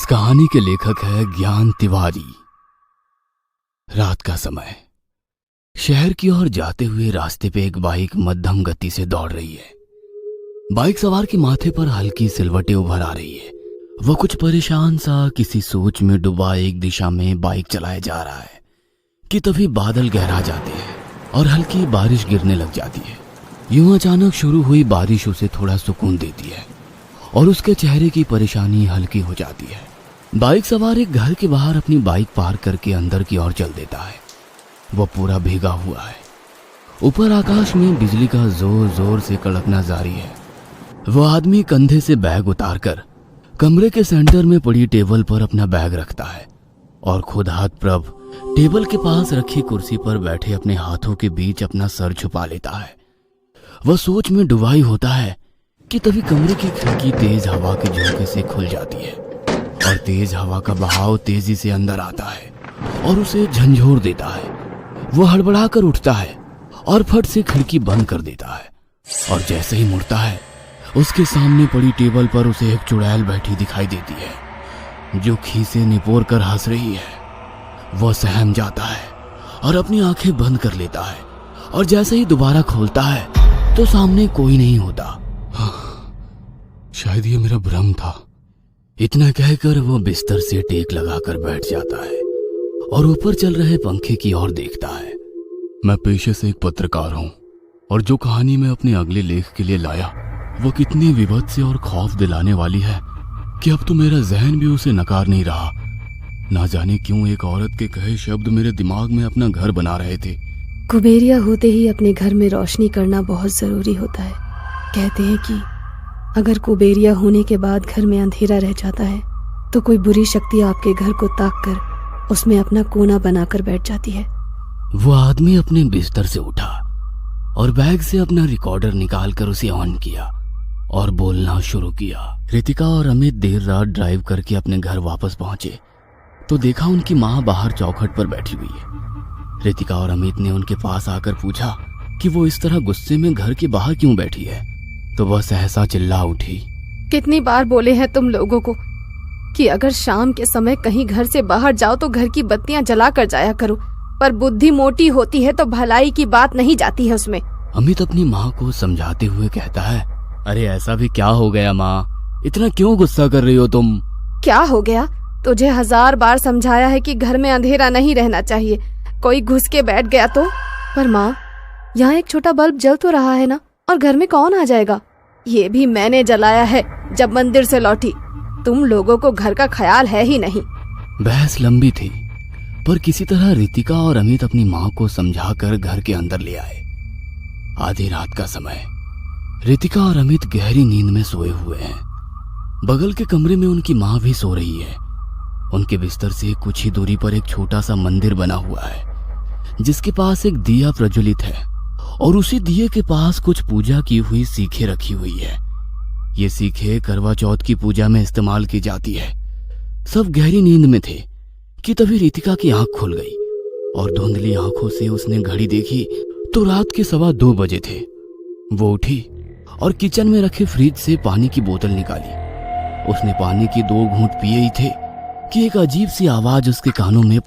कहानी के लेखक है ज्ञान तिवारी। रात का समय, शहर की ओर जाते हुए रास्ते पे एक बाइक मध्यम गति से दौड़ रही है। बाइक सवार के माथे पर हल्की सिलवटें उभर आ रही है। वह कुछ परेशान सा किसी सोच में डूबा एक दिशा में बाइक चलाए जा रहा है कि तभी बादल गहरा जाते हैं और हल्की बारिश गिरने लग जाती है। यूं अचानक शुरू हुई बारिश उसे थोड़ा सुकून देती है और उसके चेहरे की परेशानी हल्की हो जाती है। बाइक सवार एक घर के बाहर अपनी बाइक पार्क करके अंदर की ओर चल देता है। वह पूरा भीगा हुआ है। ऊपर आकाश में बिजली का जोर जोर से कड़कना जारी है। वह आदमी कंधे से बैग उतारकर कमरे के सेंटर में पड़ी टेबल पर अपना बैग रखता है और खुद हाथ प्रभ टेबल के पास रखी कुर्सी पर बैठे अपने हाथों के बीच अपना सर छुपा लेता है। वह सोच में डुबाई होता है कि तभी कमरे की खिड़की तेज हवा के झोंके से खुल जाती है और तेज हवा का बहाव तेजी से अंदर आता है और उसे झंझोर देता है। वह हड़बड़ा कर उठता है और फट से खिड़की बंद कर देता है और जैसे ही मुड़ता है उसके सामने पड़ी टेबल पर उसे एक चुड़ैल बैठी दिखाई देती है जो खीसे निपोर कर हंस रही है। वह सहम जाता है और अपनी आंखें बंद कर लेता है और जैसे ही दोबारा खोलता है तो सामने कोई नहीं होता। शायद ये मेरा भ्रम था, इतना कहकर वो बिस्तर से टेक लगाकर बैठ जाता है और ऊपर चल रहे पंखे की ओर देखता है। मैं पेशे से एक पत्रकार हूं और जो कहानी मैं अपने अगले लेख के लिए लाया वो कितनी विभत्स और खौफ दिलाने वाली है कि अब तो मेरा जहन भी उसे नकार नहीं रहा। ना जाने क्यों एक औरत के कहे शब्द मेरे दिमाग में अपना घर बना रहे थे। कुबेरिया होते ही अपने घर में रोशनी करना बहुत जरूरी होता है। कहते हैं कि अगर कुबेरिया होने के बाद घर में अंधेरा रह जाता है तो कोई बुरी शक्ति आपके घर को ताक कर उसमें अपना कोना बनाकर बैठ जाती है। वो आदमी अपने बिस्तर से उठा और बैग से अपना रिकॉर्डर निकालकर उसे ऑन किया और बोलना शुरू किया। रितिका और अमित देर रात ड्राइव करके अपने घर वापस पहुंचे तो देखा उनकी माँ बाहर चौखट पर बैठी हुई है। रितिका और अमित ने उनके पास आकर पूछा कि वो इस तरह गुस्से में घर के बाहर क्यों बैठी है तो वह सहसा चिल्ला उठी, कितनी बार बोले हैं तुम लोगों को कि अगर शाम के समय कहीं घर से बाहर जाओ तो घर की बत्तियां जला कर जाया करो, पर बुद्धि मोटी होती है तो भलाई की बात नहीं जाती है उसमें। अमित अपनी माँ को समझाते हुए कहता है, अरे ऐसा भी क्या हो गया माँ, इतना क्यों गुस्सा कर रही हो तुम? क्या हो गया? तुझे 1000 बार समझाया है कि घर में अंधेरा नहीं रहना चाहिए, कोई घुस के बैठ गया तो। पर माँ, यहाँ एक छोटा बल्ब जल तो रहा है ना, और घर में कौन आ जाएगा? ये भी मैंने जलाया है जब मंदिर से लौटी। तुम लोगों को घर का ख्याल है ही नहीं। बहस लंबी थी पर किसी तरह रितिका और अमित अपनी माँ को समझाकर घर के अंदर ले आए। आधी रात का समय, रितिका और अमित गहरी नींद में सोए हुए हैं। बगल के कमरे में उनकी माँ भी सो रही है। उनके बिस्तर से कुछ ही दूरी पर एक छोटा सा मंदिर बना हुआ है जिसके पास एक दिया प्रज्वलित है और उसी दिए के पास कुछ पूजा की हुई सीखें रखी हुई है। ये सीखें करवा चौथ की पूजा में इस्तेमाल की जाती है। सब गहरी नींद में थे कि तभी रितिका की आंख खुल गई और धुंधली आंखों से उसने घड़ी देखी तो रात के 2:15 बजे थे। वो उठी और किचन में रखे फ्रिज से पानी की बोतल निकाली। उसने पानी की 2 घूंट पिए ही थे कि एक अजीब सी आवाज उसके कानों में